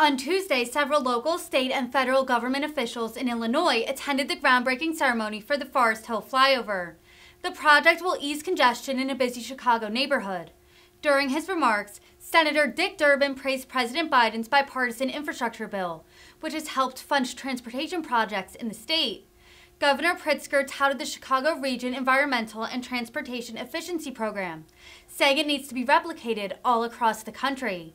On Tuesday, several local, state, and federal government officials in Illinois attended the groundbreaking ceremony for the Forest Hill Flyover. The project will ease congestion in a busy Chicago neighborhood. During his remarks, Senator Dick Durbin praised President Biden's bipartisan infrastructure bill, which has helped fund transportation projects in the state. Governor Pritzker touted the Chicago Region Environmental and Transportation Efficiency Program, saying it needs to be replicated all across the country.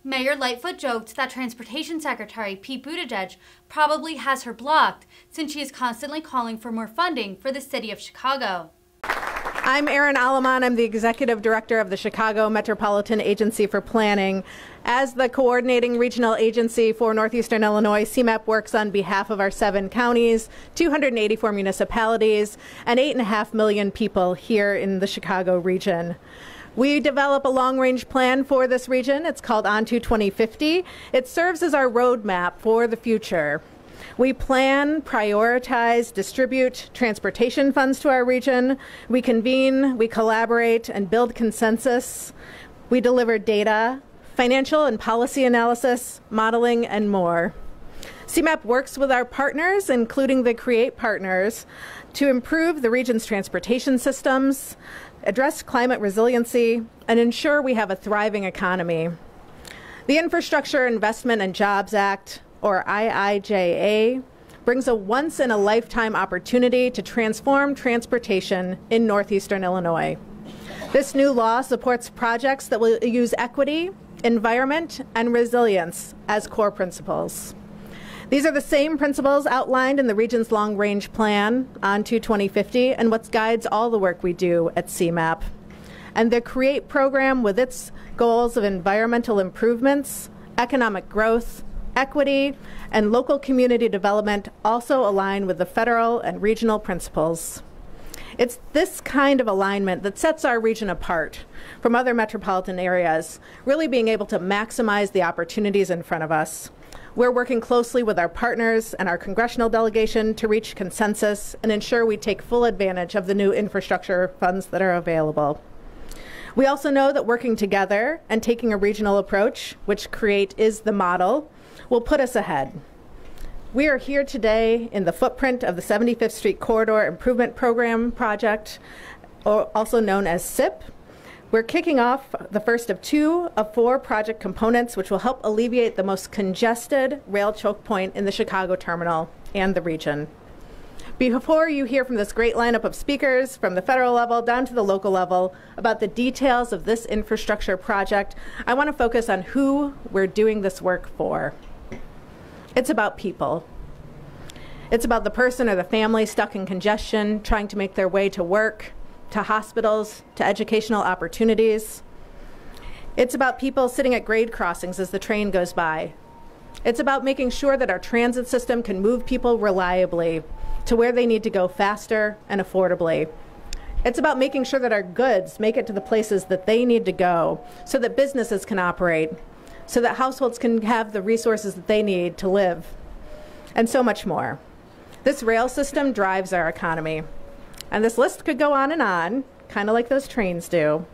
Mayor Lightfoot joked that Transportation Secretary Pete Buttigieg probably has her blocked since she is constantly calling for more funding for the city of Chicago. I'm Erin Aleman. I'm the Executive Director of the Chicago Metropolitan Agency for Planning. As the coordinating regional agency for Northeastern Illinois, CMAP works on behalf of our 7 counties, 284 municipalities, and 8.5 million people here in the Chicago region. We develop a long-range plan for this region. It's called On to 2050. It serves as our roadmap for the future. We plan, prioritize, distribute transportation funds to our region. We convene, we collaborate, and build consensus. We deliver data, financial and policy analysis, modeling, and more. CMAP works with our partners, including the CREATE partners, to improve the region's transportation systems, address climate resiliency, and ensure we have a thriving economy. The Infrastructure Investment and Jobs Act, or IIJA, brings a once-in-a-lifetime opportunity to transform transportation in northeastern Illinois. This new law supports projects that will use equity, environment, and resilience as core principles. These are the same principles outlined in the region's long-range plan, On to 2050, and what guides all the work we do at CMAP. And the CREATE program, with its goals of environmental improvements, economic growth, equity, and local community development, also align with the federal and regional principles. It's this kind of alignment that sets our region apart from other metropolitan areas, really being able to maximize the opportunities in front of us. We're working closely with our partners and our congressional delegation to reach consensus and ensure we take full advantage of the new infrastructure funds that are available. We also know that working together and taking a regional approach, which CREATE is the model, will put us ahead. We are here today in the footprint of the 75th Street Corridor Improvement Program project, also known as SIP. We're kicking off the first of 2 of 4 project components, which will help alleviate the most congested rail choke point in the Chicago terminal and the region. Before you hear from this great lineup of speakers from the federal level down to the local level about the details of this infrastructure project, I want to focus on who we're doing this work for. It's about people. It's about the person or the family stuck in congestion, trying to make their way to work, to hospitals, to educational opportunities. It's about people sitting at grade crossings as the train goes by. It's about making sure that our transit system can move people reliably to where they need to go faster and affordably. It's about making sure that our goods make it to the places that they need to go so that businesses can operate, so that households can have the resources that they need to live, and so much more. This rail system drives our economy. And this list could go on, kind of like those trains do.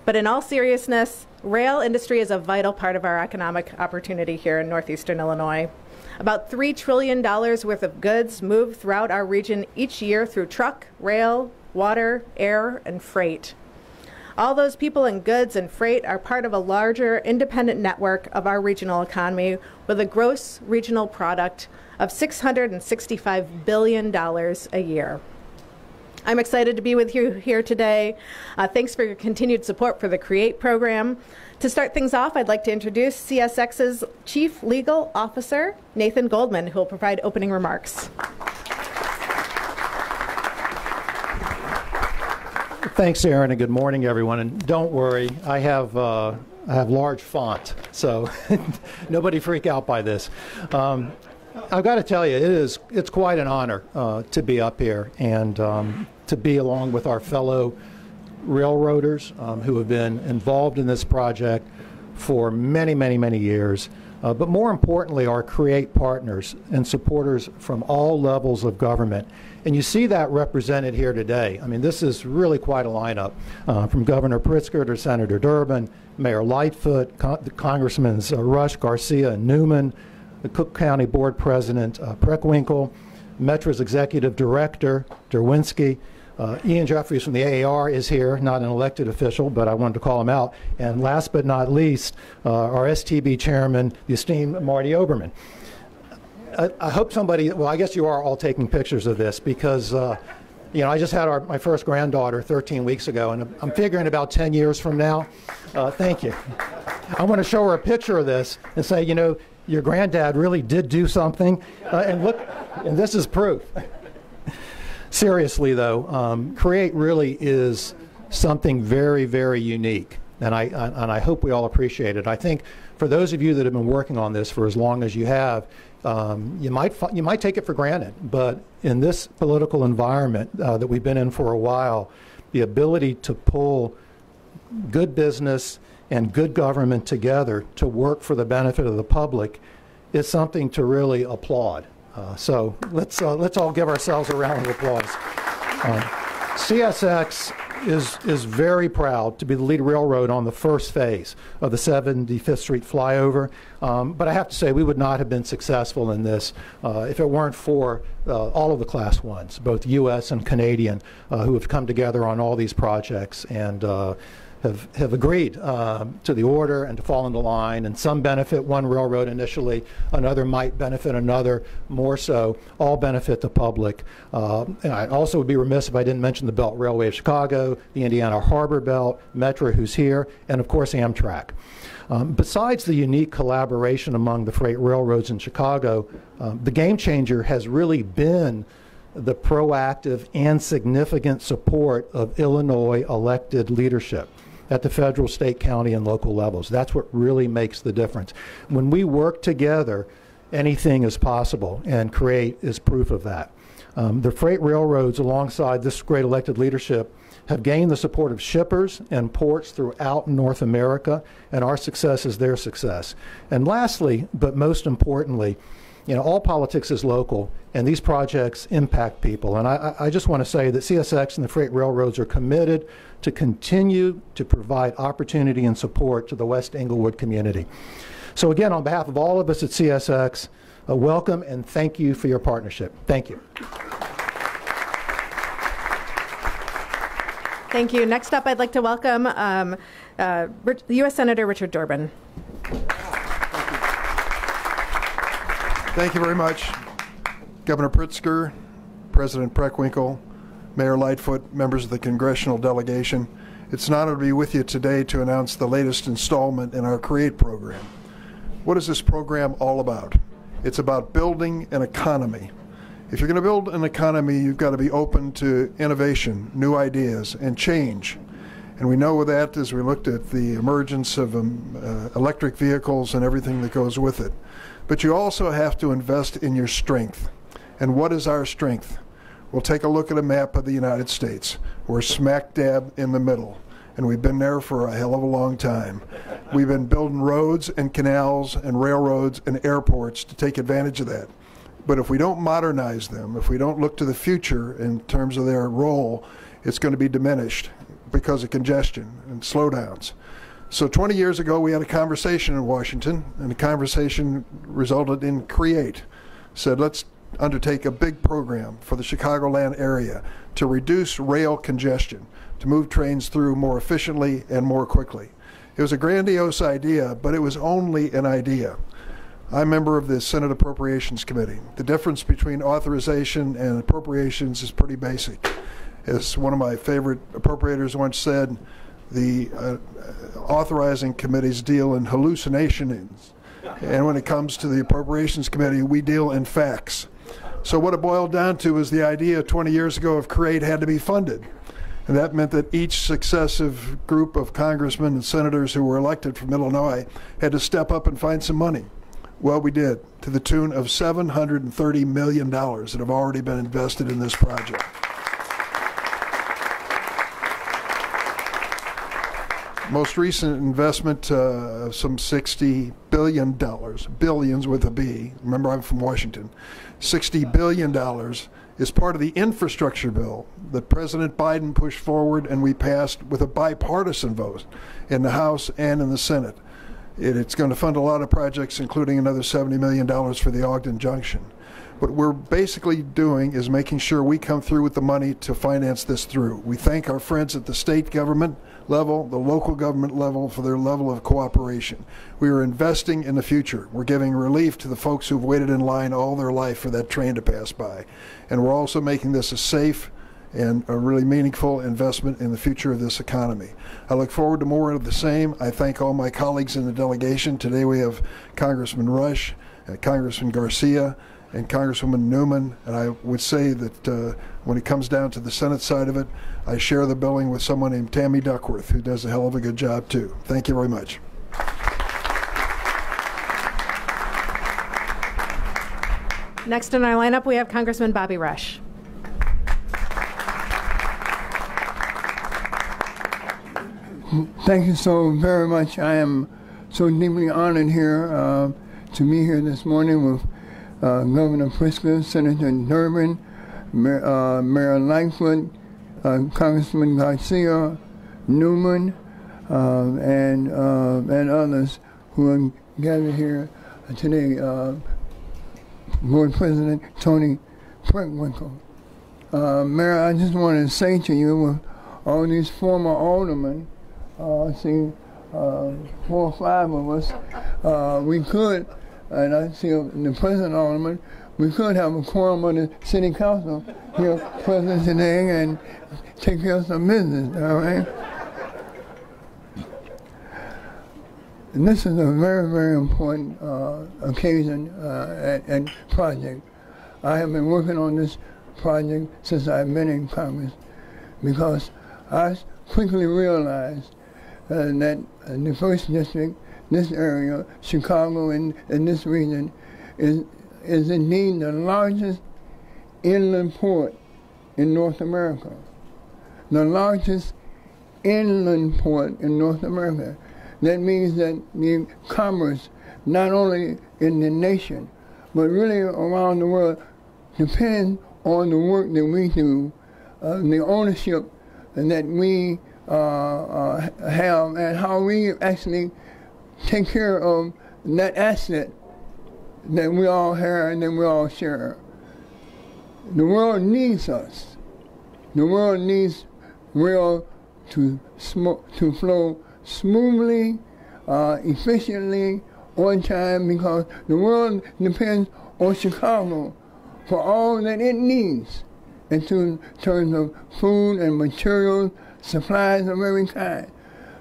But in all seriousness, rail industry is a vital part of our economic opportunity here in northeastern Illinois. About $3 trillion worth of goods move throughout our region each year through truck, rail, water, air, and freight. All those people and goods and freight are part of a larger independent network of our regional economy with a gross regional product of $665 billion a year. I'm excited to be with you here today. Thanks for your continued support for the CREATE program. To start things off, I'd like to introduce CSX's Chief Legal Officer, Nathan Goldman, who will provide opening remarks. Thanks, Erin, and good morning, everyone. And don't worry, I have large font, so nobody freak out by this. I've got to tell you, it's quite an honor to be up here and to be along with our fellow railroaders who have been involved in this project for many, many, many years. But more importantly, our CREATE partners and supporters from all levels of government. And you see that represented here today. I mean, this is really quite a lineup, from Governor Pritzker to Senator Durbin, Mayor Lightfoot, Congressmen Rush, Garcia, and Newman, the Cook County Board President Preckwinkle, Metro's Executive Director Derwinski. Ian Jeffries from the AAR is here, not an elected official, but I wanted to call him out. And last but not least, our STB chairman, the esteemed Marty Oberman. I hope somebody, well, I guess you are all taking pictures of this because, you know, I just had my first granddaughter 13 weeks ago, and I'm figuring about 10 years from now. Thank you. I want to show her a picture of this and say, you know, your granddad really did do something, and look, and this is proof. Seriously, though, CREATE really is something very, very unique, and I hope we all appreciate it. I think for those of you that have been working on this for as long as you have, you might take it for granted, but in this political environment that we've been in for a while, the ability to pull good business and good government together to work for the benefit of the public is something to really applaud. So let's all give ourselves a round of applause. CSX is very proud to be the lead railroad on the first phase of the 75th Street flyover. But I have to say we would not have been successful in this if it weren't for all of the Class 1s, both U.S. and Canadian, who have come together on all these projects and have agreed to the order and to fall into line, and some benefit one railroad initially, another might benefit another more so, all benefit the public. And I also would be remiss if I didn't mention the Belt Railway of Chicago, the Indiana Harbor Belt, Metro, who's here, and of course Amtrak. Besides the unique collaboration among the freight railroads in Chicago, the game changer has really been the proactive and significant support of Illinois elected leadership at the federal, state, county, and local levels. That's what really makes the difference. When we work together, anything is possible, and CREATE is proof of that. The freight railroads, alongside this great elected leadership, have gained the support of shippers and ports throughout North America, and our success is their success. And lastly, but most importantly, you know, all politics is local, and these projects impact people. And I just want to say that CSX and the freight railroads are committed to continue to provide opportunity and support to the West Englewood community. So again, on behalf of all of us at CSX, welcome and thank you for your partnership. Thank you. Thank you. Next up, I'd like to welcome U.S. Senator Richard Durbin. Thank you very much, Governor Pritzker, President Preckwinkle, Mayor Lightfoot, members of the congressional delegation. It's an honor to be with you today to announce the latest installment in our CREATE program. What is this program all about? It's about building an economy. If you're going to build an economy, you've got to be open to innovation, new ideas, and change. And we know that as we looked at the emergence of electric vehicles and everything that goes with it. But you also have to invest in your strength. And what is our strength? We'll take a look at a map of the United States. We're smack dab in the middle, and we've been there for a hell of a long time. We've been building roads and canals and railroads and airports to take advantage of that. But if we don't modernize them, if we don't look to the future in terms of their role, it's going to be diminished because of congestion and slowdowns. So 20 years ago, we had a conversation in Washington, and the conversation resulted in CREATE. Said, let's undertake a big program for the Chicagoland area to reduce rail congestion, to move trains through more efficiently and more quickly. It was a grandiose idea, but it was only an idea. I'm a member of the Senate Appropriations Committee. The difference between authorization and appropriations is pretty basic. As one of my favorite appropriators once said, the authorizing committees deal in hallucinations. And when it comes to the Appropriations Committee, we deal in facts. So what it boiled down to is the idea 20 years ago of CREATE had to be funded. And that meant that each successive group of congressmen and senators who were elected from Illinois had to step up and find some money. Well, we did, to the tune of $730 million that have already been invested in this project. Most recent investment, some $60 billion, billions with a B. Remember, I'm from Washington. $60 billion is part of the infrastructure bill that President Biden pushed forward and we passed with a bipartisan vote in the House and in the Senate. It's going to fund a lot of projects, including another $70 million for the Ogden Junction. What we're basically doing is making sure we come through with the money to finance this through. We thank our friends at the state government level, the local government level, for their level of cooperation. We are investing in the future. We're giving relief to the folks who've waited in line all their life for that train to pass by. And we're also making this a safe and a really meaningful investment in the future of this economy. I look forward to more of the same. I thank all my colleagues in the delegation. Today we have Congressman Rush, Congressman Garcia, and Congresswoman Newman, and I would say that when it comes down to the Senate side of it, I share the billing with someone named Tammy Duckworth, who does a hell of a good job too. Thank you very much. Next in our lineup, we have Congressman Bobby Rush. Thank you so very much. I am so deeply honored here to be here this morning with Governor Pritzker, Senator Durbin, Mayor Lightfoot, Congressman Garcia, Newman, and others who are gathered here today. Board President Tony Preckwinkle. Mayor, I just want to say to you, with all these former aldermen, I see 4 or 5 of us, we could, and I see the present alderman, we could have a quorum of the city council here present today and take care of some business, all right? And this is a very, very important occasion and project. I have been working on this project since I've been in Congress because I quickly realized that the first district, this area, Chicago and this region, is indeed the largest inland port in North America. The largest inland port in North America. That means that the commerce, not only in the nation, but really around the world, depends on the work that we do, the ownership that we have, and how we actually take care of that asset that we all have and that we all share. The world needs us. The world needs rail to flow smoothly, efficiently, on time, because the world depends on Chicago for all that it needs in terms of food and materials, supplies of every kind.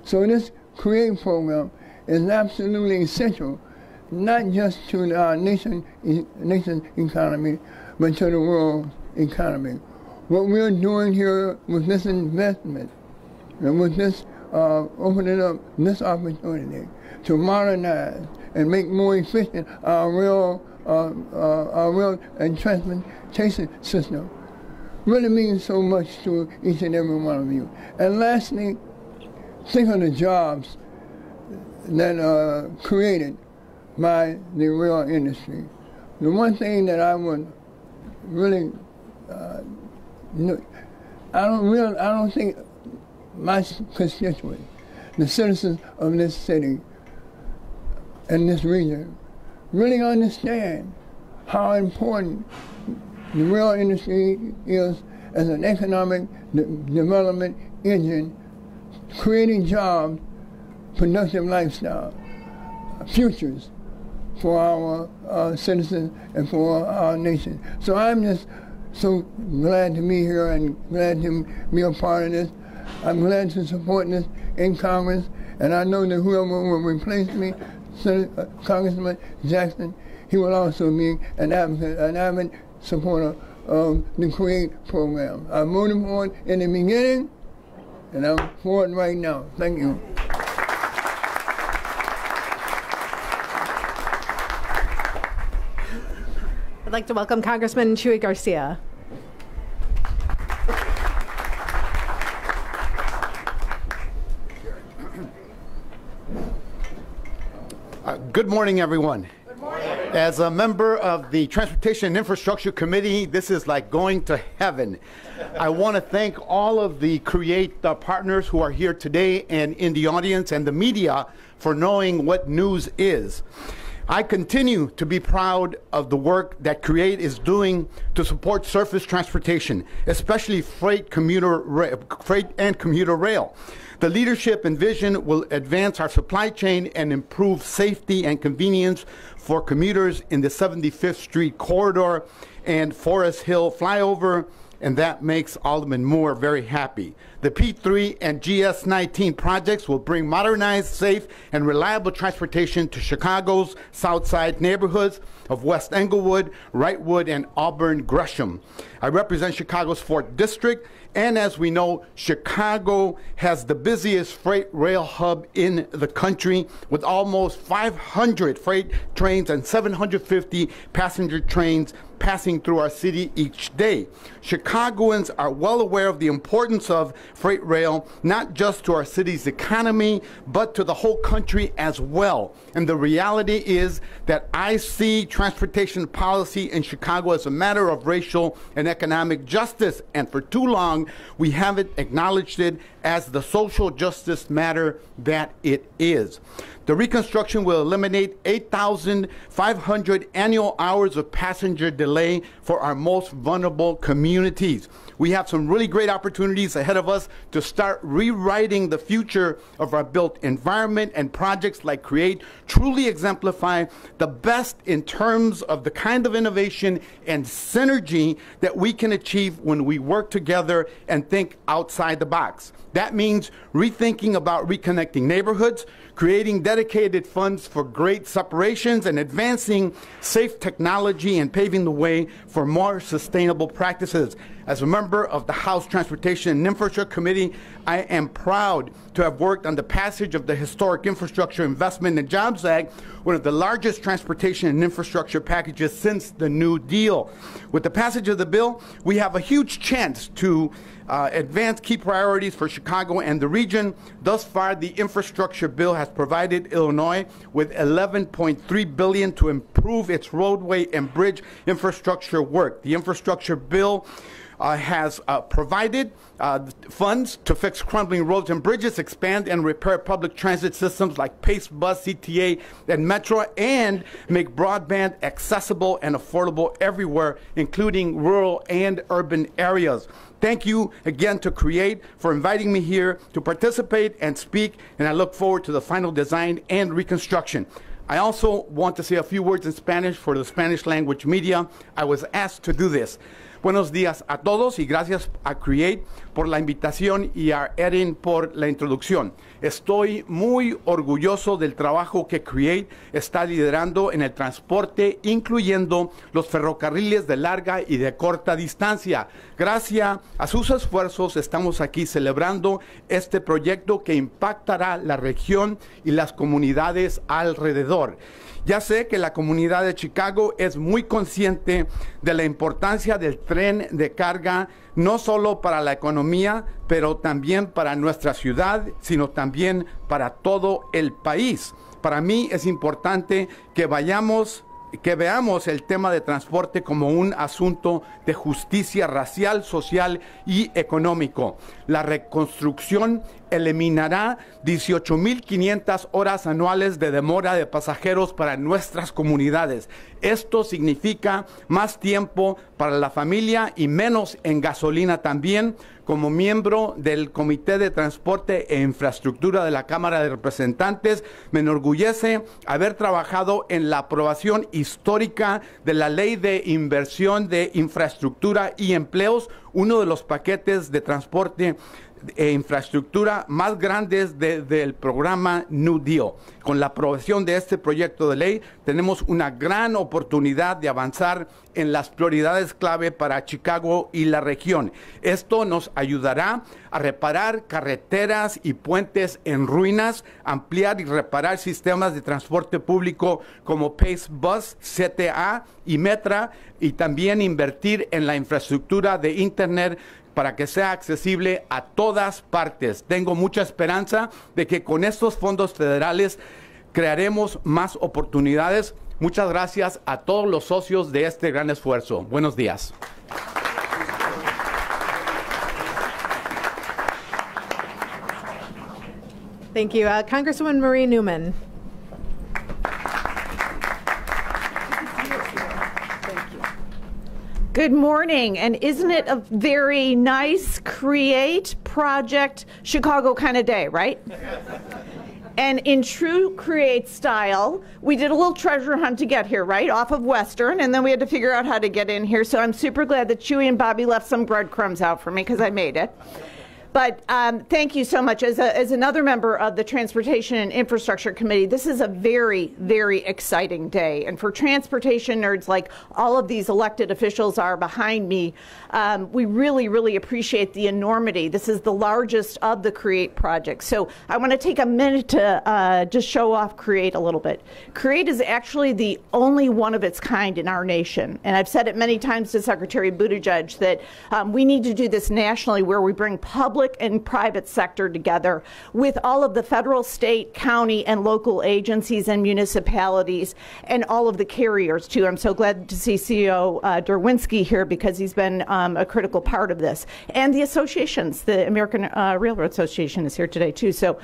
So this CREATE program is absolutely essential, not just to our nation's economy, but to the world's economy. What we're doing here with this investment and with this opening up this opportunity to modernize and make more efficient our rail and transportation system really means so much to each and every one of you. And lastly, think of the jobs that are created by the rail industry. The one thing that I would really, I don't think my constituents, the citizens of this city and this region, really understand how important the rail industry is as an economic development engine, creating jobs, productive lifestyle, futures for our citizens and for our nation. So I'm just so glad to be here and glad to be a part of this. I'm glad to support this in Congress, and I know that whoever will replace me, Congressman Jackson, he will also be an avid supporter of the CREATE program. I voted for it in the beginning, and I'm for it right now. Thank you. I'd like to welcome Congressman Chuy Garcia. Good morning, everyone. Good morning. As a member of the Transportation and Infrastructure Committee, this is like going to heaven. I want to thank all of the CREATE partners who are here today and in the audience and the media for knowing what news is. I continue to be proud of the work that CREATE is doing to support surface transportation, especially freight and commuter rail. The leadership and vision will advance our supply chain and improve safety and convenience for commuters in the 75th Street corridor and Forest Hill Flyover, and that makes Alderman Moore very happy. The P3 and GS19 projects will bring modernized, safe, and reliable transportation to Chicago's South Side neighborhoods of West Englewood, Wrightwood, and Auburn Gresham. I represent Chicago's 4th District, and as we know, Chicago has the busiest freight rail hub in the country with almost 500 freight trains and 750 passenger trains passing through our city each day. Chicagoans are well aware of the importance of freight rail, not just to our city's economy, but to the whole country as well. And the reality is that I see transportation policy in Chicago as a matter of racial and economic justice, and for too long, we haven't acknowledged it as the social justice matter that it is. The reconstruction will eliminate 8,500 annual hours of passenger delay for our most vulnerable communities. We have some really great opportunities ahead of us to start rewriting the future of our built environment, and projects like CREATE truly exemplify the best in terms of the kind of innovation and synergy that we can achieve when we work together and think outside the box. That means rethinking about reconnecting neighborhoods, creating dedicated funds for great separations, and advancing safe technology and paving the way for more sustainable practices. As a member of the House Transportation and Infrastructure Committee, I am proud to have worked on the passage of the Historic Infrastructure Investment and Jobs Act, one of the largest transportation and infrastructure packages since the New Deal. With the passage of the bill, we have a huge chance to advance key priorities for Chicago and the region. Thus far, the infrastructure bill has provided Illinois with $11.3 billion to improve its roadway and bridge infrastructure work. The infrastructure bill has provided funds to fix crumbling roads and bridges, expand and repair public transit systems like Pace Bus, CTA, and Metro, and make broadband accessible and affordable everywhere, including rural and urban areas. Thank you again to CREATE for inviting me here to participate and speak, and I look forward to the final design and reconstruction. I also want to say a few words in Spanish for the Spanish language media. I was asked to do this. Buenos días a todos y gracias a CREATE por la invitación y a Erin por la introducción. Estoy muy orgulloso del trabajo que CREATE está liderando en el transporte, incluyendo los ferrocarriles de larga y de corta distancia. Gracias a sus esfuerzos estamos aquí celebrando este proyecto que impactará la región y las comunidades alrededor. Ya sé que la comunidad de Chicago es muy consciente de la importancia del tren de carga, no solo para la economía, pero también para nuestra ciudad, sino también para todo el país. Para mí es importante que veamos el tema de transporte como un asunto de justicia racial, social y económico. La reconstrucción eliminará 18,500 horas anuales de demora de pasajeros para nuestras comunidades. Esto significa más tiempo para la familia y menos en gasolina también. Como miembro del Comité de Transporte e Infraestructura de la Cámara de Representantes, me enorgullece haber trabajado en la aprobación histórica de la Ley de Inversión de Infraestructura y Empleos, uno de los paquetes de transporte e infraestructura más grandes del programa New Deal. Con la aprobación de este proyecto de ley, tenemos una gran oportunidad de avanzar en las prioridades clave para Chicago y la región. Esto nos ayudará a reparar carreteras y puentes en ruinas, ampliar y reparar sistemas de transporte público como Pace Bus, CTA y Metra, y también invertir en la infraestructura de Internet para que sea accesible a todas partes. Tengo mucha esperanza de que con estos fondos federales crearemos más oportunidades. Muchas gracias a todos los socios de este gran esfuerzo. Buenos días. Thank you. Congresswoman Marie Newman. Good morning, and isn't it a very nice Create Project Chicago kind of day, right? And in true Create style, we did a little treasure hunt to get here, right, off of Western, and then we had to figure out how to get in here, so I'm super glad that Chewy and Bobby left some breadcrumbs out for me because I made it. But thank you so much. As another member of the Transportation and Infrastructure Committee, this is a very, very exciting day. And for transportation nerds like all of these elected officials are behind me, we really, really appreciate the enormity. This is the largest of the CREATE projects. So I want to take a minute to just show off CREATE a little bit. CREATE is actually the only one of its kind in our nation. And I've said it many times to Secretary Buttigieg that we need to do this nationally, where we bring public and private sector together with all of the federal, state, county, and local agencies and municipalities, and all of the carriers too. I'm so glad to see CEO Derwinski here because he's been a critical part of this. And the associations, the American Railroad Association is here today too. So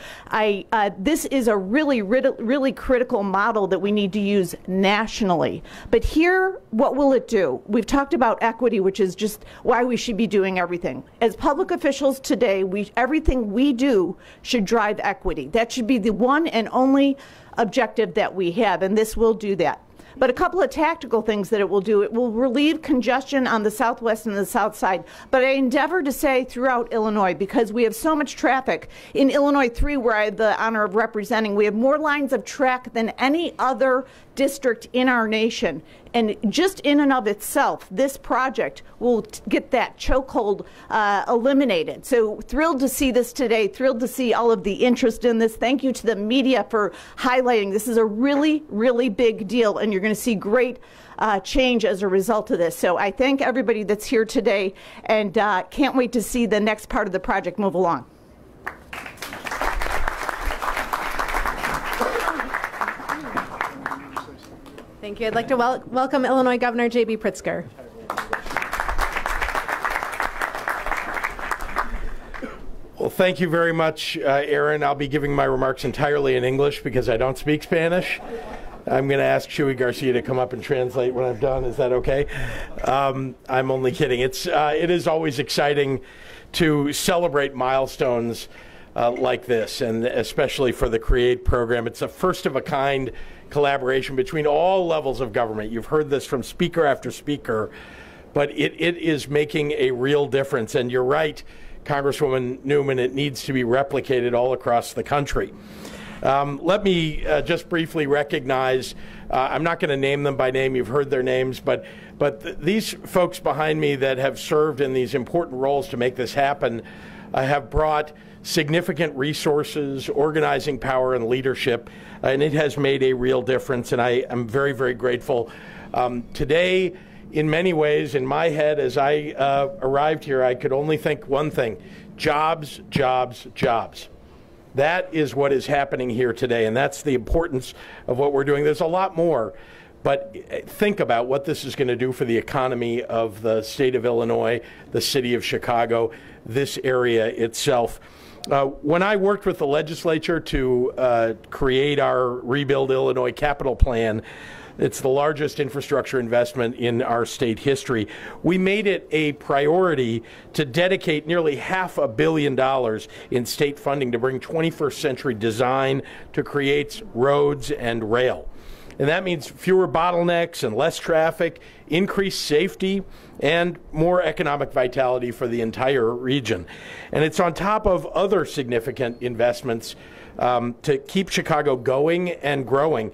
this is a really, really critical model that we need to use nationally. But here, what will it do? We've talked about equity, which is just why we should be doing everything. As public officials today, everything we do should drive equity. That should be the one and only objective that we have, and this will do that. But a couple of tactical things that it will do: it will relieve congestion on the southwest and the south side. But I endeavor to say throughout Illinois, because we have so much traffic. In Illinois 3, where I have the honor of representing, we have more lines of track than any other district in our nation. And just in and of itself, this project will get that chokehold eliminated. So thrilled to see this today, thrilled to see all of the interest in this. Thank you to the media for highlighting. This is a really, really big deal, and you're going to see great change as a result of this. So I thank everybody that's here today, and can't wait to see the next part of the project move along. Thank you. I'd like to welcome Illinois Governor J.B. Pritzker. Well, thank you very much, Aaron. I'll be giving my remarks entirely in English because I don't speak Spanish. I'm going to ask Chewy Garcia to come up and translate when I'm done. Is that okay? I'm only kidding. It is always exciting to celebrate milestones like this, and especially for the CREATE program. It's a first-of-a-kind collaboration between all levels of government. You've heard this from speaker after speaker, but it is making a real difference. And you're right, Congresswoman Newman, it needs to be replicated all across the country. Let me just briefly recognize, I'm not going to name them by name, you've heard their names, but these folks behind me that have served in these important roles to make this happen have brought significant resources, organizing power, and leadership, and it has made a real difference, and I am very, very grateful. Today, in many ways, in my head, as I arrived here, I could only think one thing: jobs, jobs, jobs. That is what is happening here today, and that's the importance of what we're doing. There's a lot more, but think about what this is going to do for the economy of the state of Illinois, the city of Chicago, this area itself. When I worked with the legislature to create our Rebuild Illinois capital plan, it's the largest infrastructure investment in our state history. We made it a priority to dedicate nearly $500 million in state funding to bring 21st century design to create roads and rail. And that means fewer bottlenecks and less traffic, increased safety, and more economic vitality for the entire region. And it's on top of other significant investments to keep Chicago going and growing,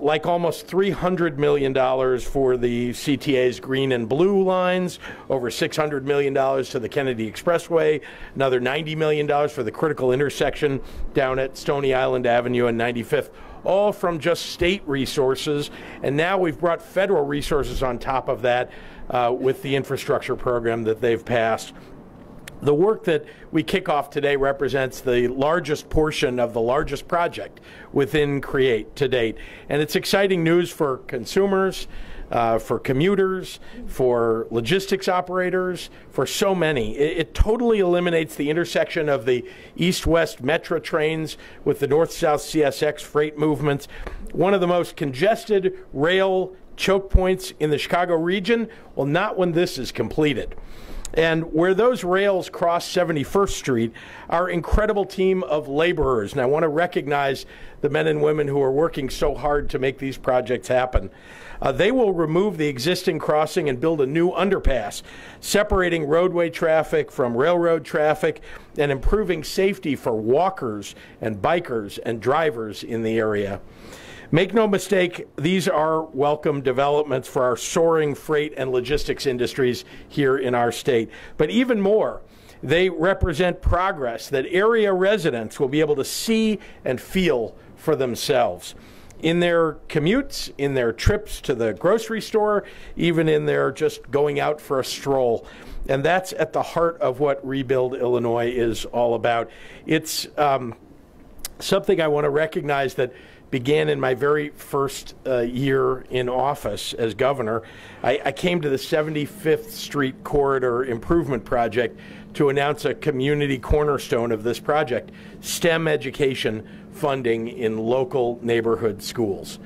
like almost $300 million for the CTA's green and blue lines, over $600 million to the Kennedy Expressway, another $90 million for the critical intersection down at Stony Island Avenue and 95th. All from just state resources, and now we've brought federal resources on top of that with the infrastructure program that they've passed. The work that we kick off today represents the largest portion of the largest project within CREATE to date. And it's exciting news for consumers, for commuters, for logistics operators, for so many. It totally eliminates the intersection of the east-west metro trains with the north-south CSX freight movements. One of the most congested rail choke points in the Chicago region. Well, not when this is completed. And where those rails cross 71st Street, our incredible team of laborers, and I want to recognize the men and women who are working so hard to make these projects happen. They will remove the existing crossing and build a new underpass, separating roadway traffic from railroad traffic and improving safety for walkers and bikers and drivers in the area. Make no mistake, these are welcome developments for our soaring freight and logistics industries here in our state. But even more, they represent progress that area residents will be able to see and feel for themselves in their commutes, in their trips to the grocery store, even in their just going out for a stroll. And that's at the heart of what Rebuild Illinois is all about. It's something I want to recognize that began in my very first year in office as governor. I came to the 75th Street Corridor Improvement Project to announce a community cornerstone of this project, STEM education funding in local neighborhood schools.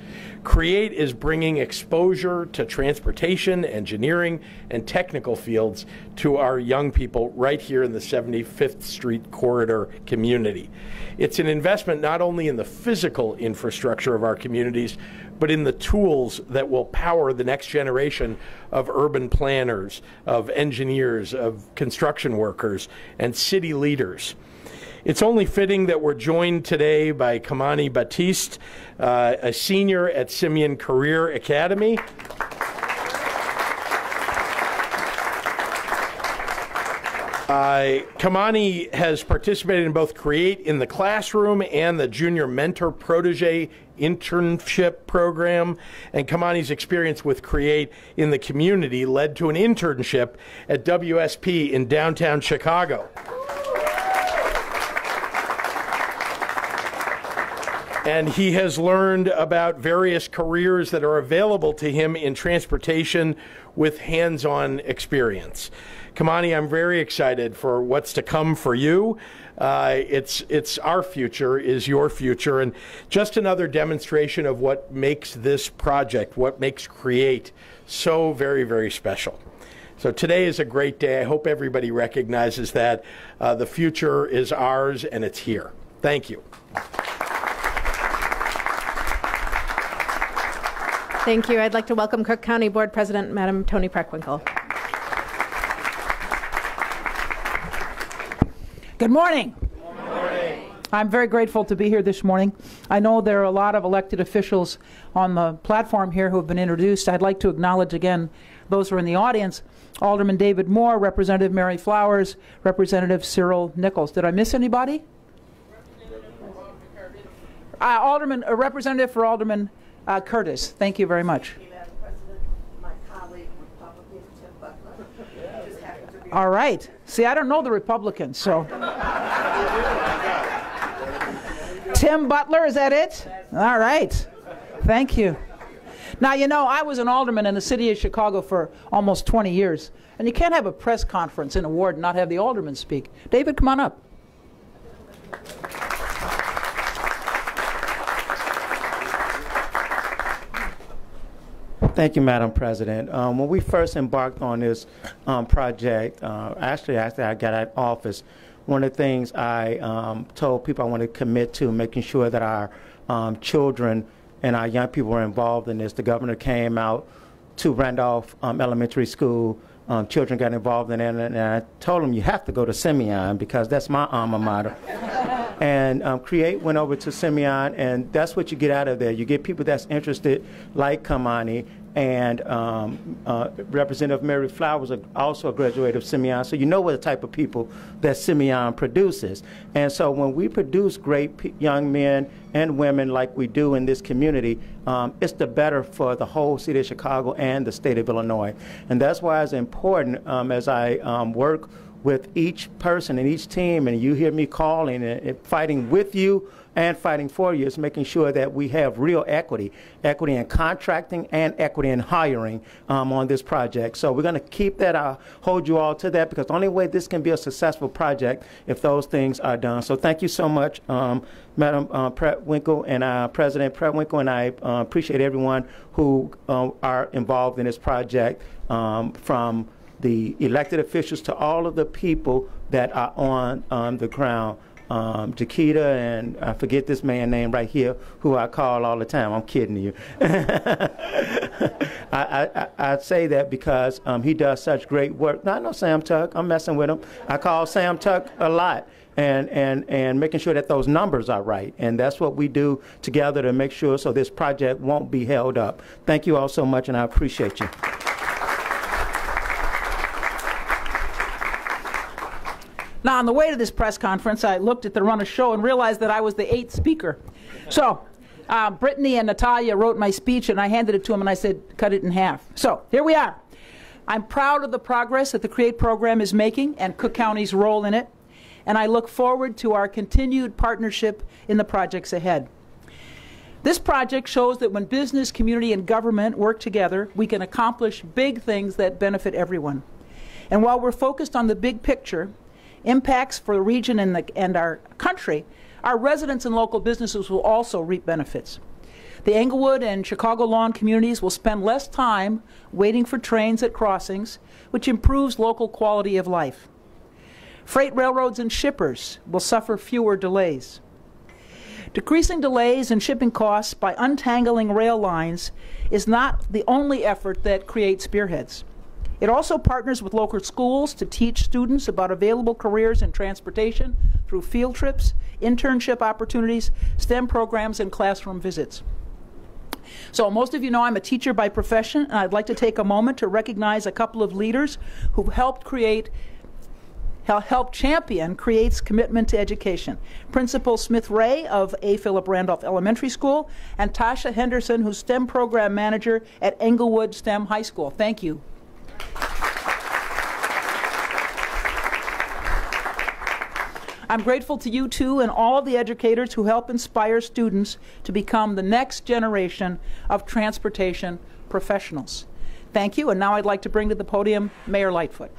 CREATE is bringing exposure to transportation, engineering, and technical fields to our young people right here in the 75th Street Corridor community. It's an investment not only in the physical infrastructure of our communities, but in the tools that will power the next generation of urban planners, of engineers, of construction workers, and city leaders. It's only fitting that we're joined today by Kamani Batiste, a senior at Simeon Career Academy. Kamani has participated in both CREATE in the classroom and the Junior Mentor Protege internship program. And Kamani's experience with CREATE in the community led to an internship at WSP in downtown Chicago. And he has learned about various careers that are available to him in transportation with hands-on experience. Kamani, I'm very excited for what's to come for you. It's our future is your future, and just another demonstration of what makes this project, what makes CREATE so very, very special. So today is a great day. I hope everybody recognizes that. The future is ours, and it's here. Thank you. Thank you. I'd like to welcome Cook County Board President, Madam Toni Preckwinkle. Good morning. Good morning. I'm very grateful to be here this morning. I know there are a lot of elected officials on the platform here who have been introduced. I'd like to acknowledge again those who are in the audience. Alderman David Moore, Representative Mary Flowers, Representative Cyril Nichols. Did I miss anybody? Representative for Alderman Curtis. Thank you very much. Madam President, my colleague, Republican Tim Butler, just happened to be. All right. See, I don't know the Republicans, so. Tim Butler, is that it? All right. Thank you. Now, you know, I was an alderman in the city of Chicago for almost 20 years, and you can't have a press conference in a ward and not have the alderman speak. David, come on up. Thank you, Madam President. When we first embarked on this project, actually after I got out of office, one of the things I told people I wanted to commit to making sure that our children and our young people were involved in this. The governor came out to Randolph Elementary School. Children got involved in it, and I told them, you have to go to Simeon because that's my alma mater. And CREATE went over to Simeon, and that's what you get out of there. You get people that's interested, like Kamani, and Representative Mary Flowers, also a graduate of Simeon, so you know what the type of people that Simeon produces. And so when we produce great young men and women like we do in this community, it's the better for the whole city of Chicago and the state of Illinois. And that's why it's important as I work with each person and each team, and you hear me calling and fighting with you and fighting for you, is making sure that we have real equity in contracting and equity in hiring on this project. So we're going to keep that, hold you all to that, because the only way this can be a successful project if those things are done. So thank you so much, Madam Prewinkle and President Prewinkle, and I appreciate everyone who are involved in this project, from the elected officials to all of the people that are on the ground. Jaquita, and I forget this man's name right here, who I call all the time. I'm kidding you. I say that because he does such great work. No, I know Sam Tuck. I'm messing with him. I call Sam Tuck a lot. And making sure that those numbers are right. And that's what we do together to make sure so this project won't be held up. Thank you all so much, and I appreciate you. Now, on the way to this press conference, I looked at the run of show and realized that I was the 8th speaker. So Brittany and Natalia wrote my speech, and I handed it to them, and I said, cut it in half. So here we are. I'm proud of the progress that the CREATE program is making and Cook County's role in it, and I look forward to our continued partnership in the projects ahead. This project shows that when business, community, and government work together, we can accomplish big things that benefit everyone. And while we're focused on the big picture, impacts for the region and our country, our residents and local businesses will also reap benefits. The Englewood and Chicago Lawn communities will spend less time waiting for trains at crossings, which improves local quality of life. Freight railroads and shippers will suffer fewer delays. Decreasing delays and shipping costs by untangling rail lines is not the only effort that CREATE spearheads. It also partners with local schools to teach students about available careers in transportation through field trips, internship opportunities, STEM programs, and classroom visits. So most of you know I'm a teacher by profession, and I'd like to take a moment to recognize a couple of leaders who helped champion CREATE's commitment to education. Principal Smith Ray of A. Philip Randolph Elementary School, and Tasha Henderson, who's STEM program manager at Englewood STEM High School. Thank you. I'm grateful to you too and all of the educators who help inspire students to become the next generation of transportation professionals. Thank you, and now I'd like to bring to the podium Mayor Lightfoot.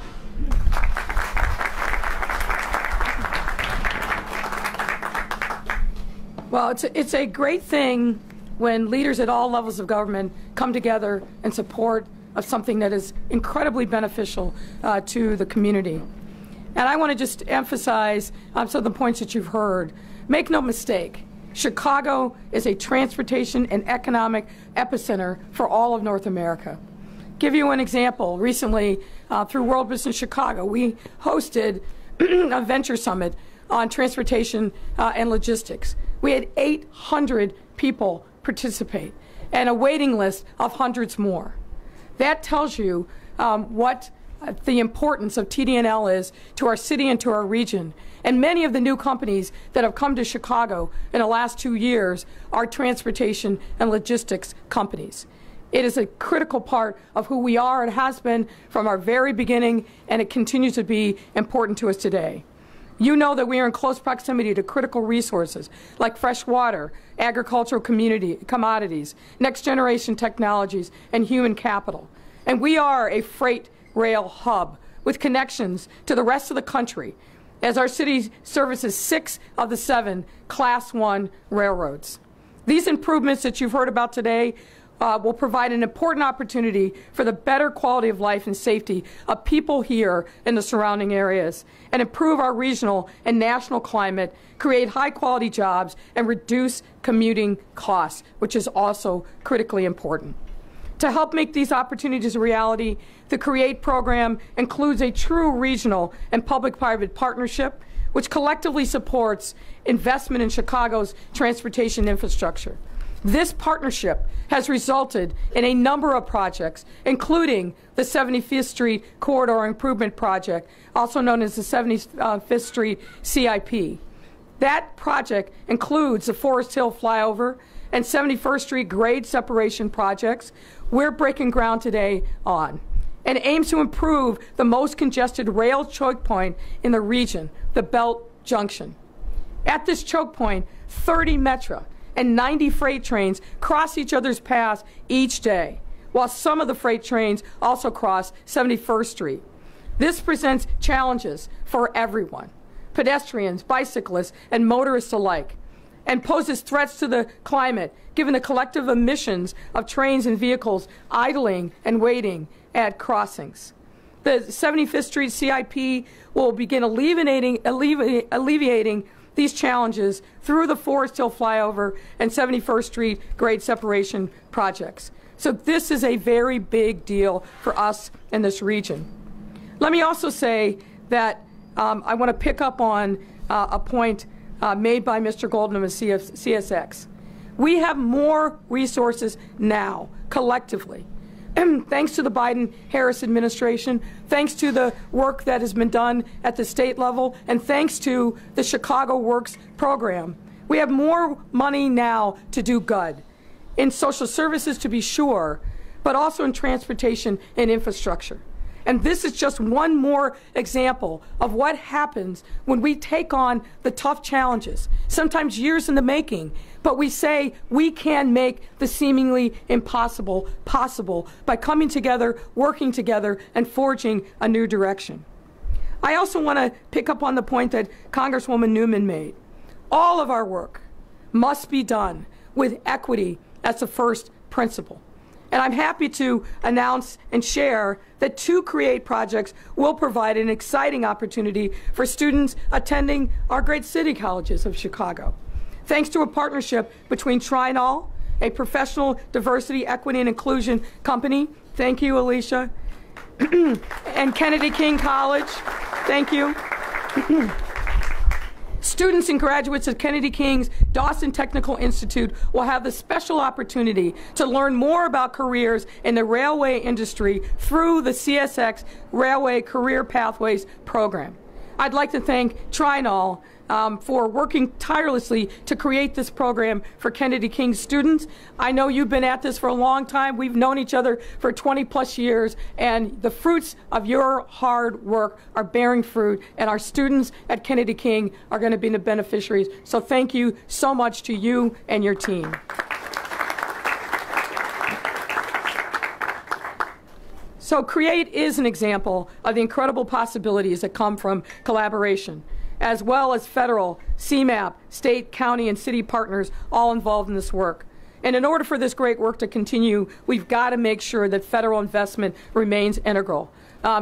Well, it's a great thing when leaders at all levels of government come together in support of something that is incredibly beneficial to the community. And I want to just emphasize some of the points that you've heard. Make no mistake, Chicago is a transportation and economic epicenter for all of North America. Give you an example. Recently, through World Business Chicago, we hosted a venture summit on transportation and logistics. We had 800 people participate and a waiting list of hundreds more. That tells you what the importance of TD&L is to our city and to our region. And many of the new companies that have come to Chicago in the last 2 years are transportation and logistics companies. It is a critical part of who we are. It has been from our very beginning, and it continues to be important to us today. You know that we are in close proximity to critical resources like fresh water, agricultural commodities, next generation technologies, and human capital. And we are a freight rail hub with connections to the rest of the country, as our city services 6 of the 7 Class 1 railroads. These improvements that you've heard about today will provide an important opportunity for the better quality of life and safety of people here in the surrounding areas, and improve our regional and national climate, create high-quality jobs, and reduce commuting costs, which is also critically important. To help make these opportunities a reality, the CREATE program includes a true regional and public-private partnership, which collectively supports investment in Chicago's transportation infrastructure. This partnership has resulted in a number of projects, including the 75th Street Corridor Improvement Project, also known as the 75th Street CIP. That project includes the Forest Hill Flyover and 71st Street grade separation projects we're breaking ground today on. and aims to improve the most congested rail choke point in the region, the Belt Junction. At this choke point, 30 Metra and 90 freight trains cross each other's paths each day, while some of the freight trains also cross 71st Street. This presents challenges for everyone, pedestrians, bicyclists, and motorists alike, and poses threats to the climate given the collective emissions of trains and vehicles idling and waiting at crossings. The 75th Street CIP will begin alleviating these challenges through the Forest Hill Flyover and 71st Street grade separation projects. So this is a very big deal for us in this region. Let me also say that I want to pick up on a point made by Mr. Goldman of CSX. We have more resources now, collectively, thanks to the Biden-Harris administration, thanks to the work that has been done at the state level, and thanks to the Chicago Works program. We have more money now to do good, in social services to be sure, but also in transportation and infrastructure. And this is just one more example of what happens when we take on the tough challenges, sometimes years in the making, but we say we can make the seemingly impossible possible by coming together, working together, and forging a new direction. I also want to pick up on the point that Congresswoman Newman made. All of our work must be done with equity as the first principle. And I'm happy to announce and share that 2 CREATE projects will provide an exciting opportunity for students attending our great city colleges of Chicago. Thanks to a partnership between Trinol, a professional diversity, equity, and inclusion company, thank you, Alicia, and Kennedy King College, thank you. Students and graduates at Kennedy King's Dawson Technical Institute will have the special opportunity to learn more about careers in the railway industry through the CSX Railway Career Pathways program. I'd like to thank Trinol for working tirelessly to create this program for Kennedy King students. I know you've been at this for a long time. We've known each other for 20+ years, and the fruits of your hard work are bearing fruit, and our students at Kennedy King are going to be the beneficiaries. So thank you so much to you and your team. So CREATE is an example of the incredible possibilities that come from collaboration, as well as federal, CMAP, state, county, and city partners all involved in this work. And in order for this great work to continue, we've got to make sure that federal investment remains integral.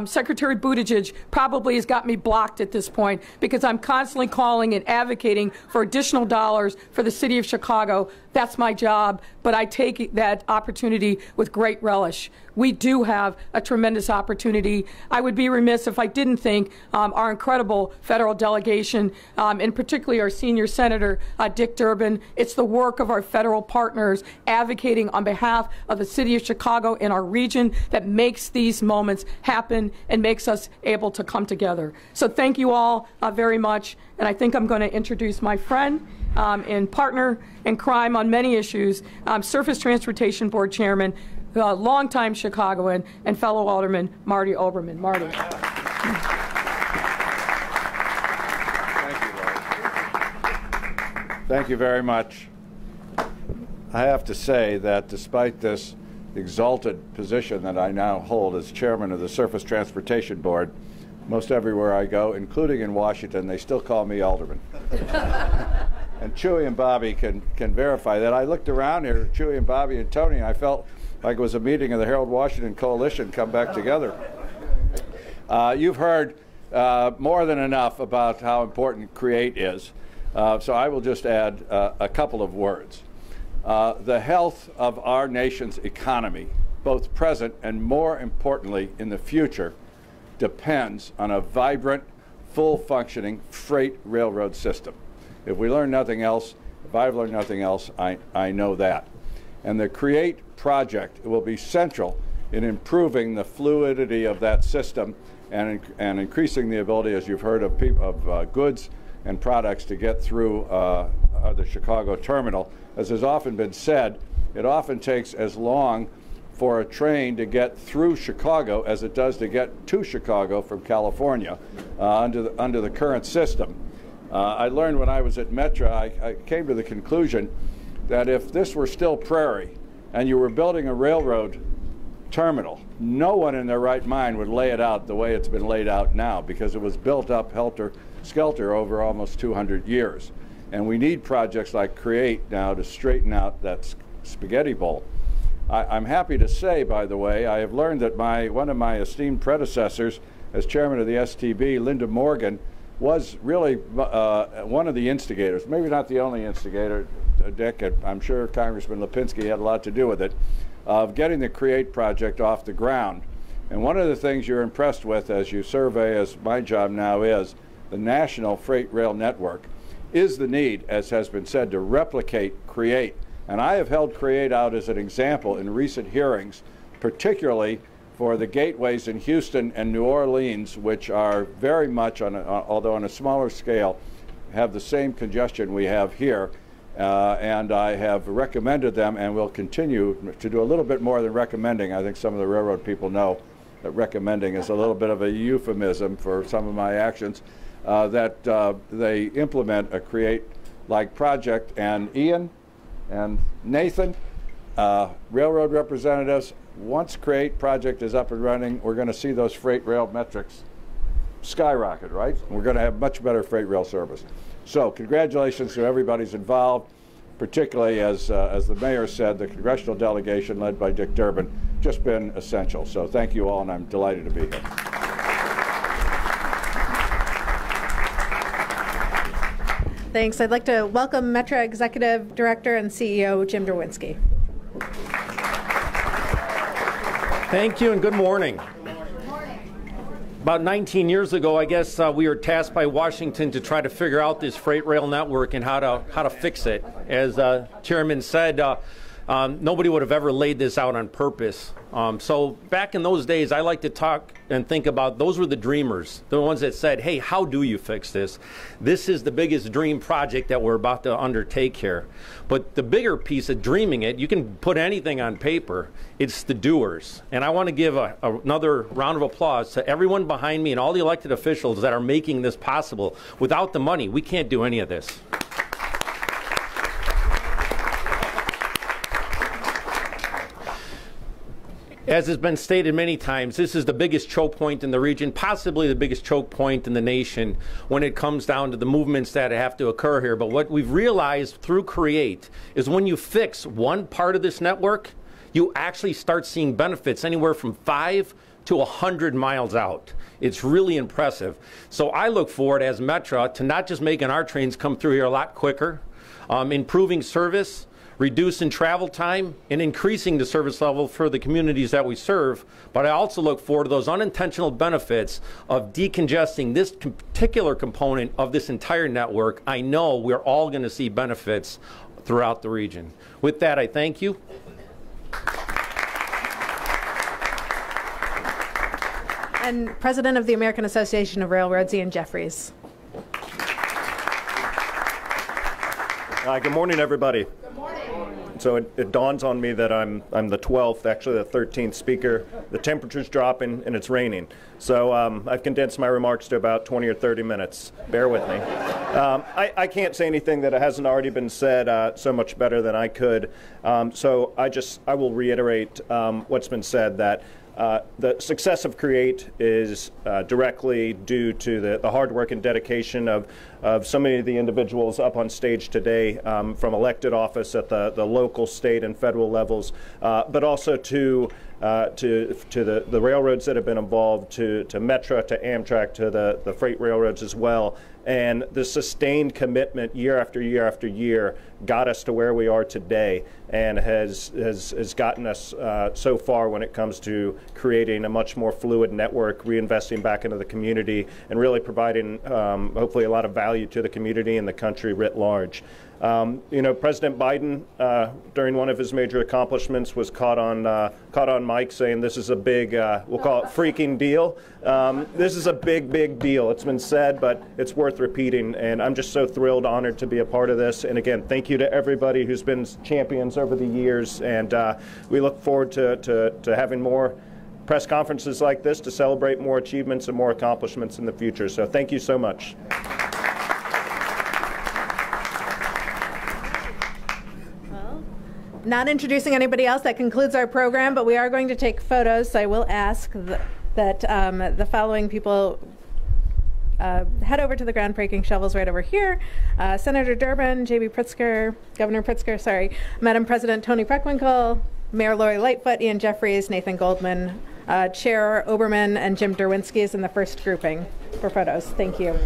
Secretary Buttigieg probably has got me blocked at this point because I'm constantly calling and advocating for additional dollars for the city of Chicago. That's my job, but I take that opportunity with great relish. We do have a tremendous opportunity. I would be remiss if I didn't thank our incredible federal delegation, and particularly our senior senator, Dick Durbin. It's the work of our federal partners advocating on behalf of the city of Chicago and our region that makes these moments happen and makes us able to come together. So thank you all very much, and I think I'm going to introduce my friend and partner in crime on many issues, Surface Transportation Board Chairman, longtime Chicagoan, and fellow Alderman Marty Oberman. Marty. Thank you very much. I have to say that despite this exalted position that I now hold as chairman of the Surface Transportation Board, most everywhere I go, including in Washington, they still call me Alderman. And Chewy and Bobby can verify that. I looked around here, Chewy and Bobby and Tony, and I felt like it was a meeting of the Harold Washington Coalition come back together. You've heard more than enough about how important CREATE is, so I will just add a couple of words. The health of our nation's economy, both present and more importantly in the future, depends on a vibrant, full-functioning freight railroad system. If we learn nothing else, if I've learned nothing else, I know that. And the CREATE project will be central in improving the fluidity of that system and increasing the ability, as you've heard, of goods and products to get through the Chicago terminal. As has often been said, it often takes as long for a train to get through Chicago as it does to get to Chicago from California under the current system. I learned when I was at Metra, I came to the conclusion that if this were still prairie and you were building a railroad terminal, no one in their right mind would lay it out the way it's been laid out now, because it was built up helter-skelter over almost 200 years. And we need projects like CREATE now to straighten out that spaghetti bowl. I'm happy to say, by the way, I have learned that one of my esteemed predecessors as chairman of the STB, Linda Morgan, was really one of the instigators, maybe not the only instigator, Dick, I'm sure Congressman Lipinski had a lot to do with it, of getting the CREATE project off the ground. And one of the things you're impressed with as you survey, as my job now is, the national freight rail network, is the need, as has been said, to replicate CREATE. And I have held CREATE out as an example in recent hearings, particularly for the gateways in Houston and New Orleans, which are very much, although on a smaller scale, have the same congestion we have here. And I have recommended them and will continue to do a little bit more than recommending. I think some of the railroad people know that recommending is a little bit of a euphemism for some of my actions, that they implement a CREATE-like project. And Ian and Nathan, railroad representatives, once CREATE project is up and running, we're going to see those freight rail metrics skyrocket, right? We're going to have much better freight rail service. So congratulations to everybody's involved, particularly as the mayor said, the congressional delegation led by Dick Durbin, just been essential. So thank you all, and I'm delighted to be here. Thanks. I'd like to welcome Metra Executive Director and CEO Jim Derwinski. Thank you and good morning. About 19 years ago, I guess we were tasked by Washington to try to figure out this freight rail network and how to fix it. As Chairman said, nobody would have ever laid this out on purpose. So back in those days, I like to talk and think about those were the dreamers, the ones that said, hey, how do you fix this? This is the biggest dream project that we're about to undertake here. But the bigger piece of dreaming it, you can put anything on paper, it's the doers. And I want to give another round of applause to everyone behind me and all the elected officials that are making this possible. Without the money, we can't do any of this. As has been stated many times, this is the biggest choke point in the region, possibly the biggest choke point in the nation when it comes down to the movements that have to occur here. But what we've realized through CREATE is when you fix one part of this network, you actually start seeing benefits anywhere from 5 to 100 miles out. It's really impressive. So I look forward as Metra to not just making our trains come through here a lot quicker, improving service, reducing travel time, and increasing the service level for the communities that we serve. But I also look forward to those unintentional benefits of decongesting this particular component of this entire network. I know we're all going to see benefits throughout the region. With that, I thank you. And President of the American Association of Railroads, Ian Jeffries. Good morning, everybody. So it dawns on me that I'm the 12th, actually the 13th speaker. The temperature's dropping and it's raining. So I've condensed my remarks to about 20 or 30 minutes. Bear with me. I can't say anything that hasn't already been said so much better than I could. So I will reiterate what's been said, that the success of CREATE is directly due to the hard work and dedication of so many of the individuals up on stage today, from elected office at the local, state, and federal levels, but also to the railroads that have been involved, to Metra, to Amtrak, to the freight railroads as well. And the sustained commitment year after year after year got us to where we are today, and has gotten us so far when it comes to creating a much more fluid network, reinvesting back into the community, and really providing hopefully a lot of value to the community and the country writ large. You know, President Biden, during one of his major accomplishments, was caught on mic saying this is a big, we'll call it freaking deal. This is a big, big deal. It's been said, but it's worth repeating. And I'm just so thrilled, honored to be a part of this. And again, thank you to everybody who's been champions over the years. And we look forward to having more press conferences like this to celebrate more achievements and more accomplishments in the future. So thank you so much. Not introducing anybody else, that concludes our program, but we are going to take photos, so I will ask that the following people head over to the groundbreaking shovels right over here. Senator Durbin, J.B. Pritzker, Governor Pritzker, sorry, Madam President Tony Preckwinkle, Mayor Lori Lightfoot, Ian Jeffries, Nathan Goldman, Chair Oberman, and Jim Derwinski is in the first grouping for photos. Thank you.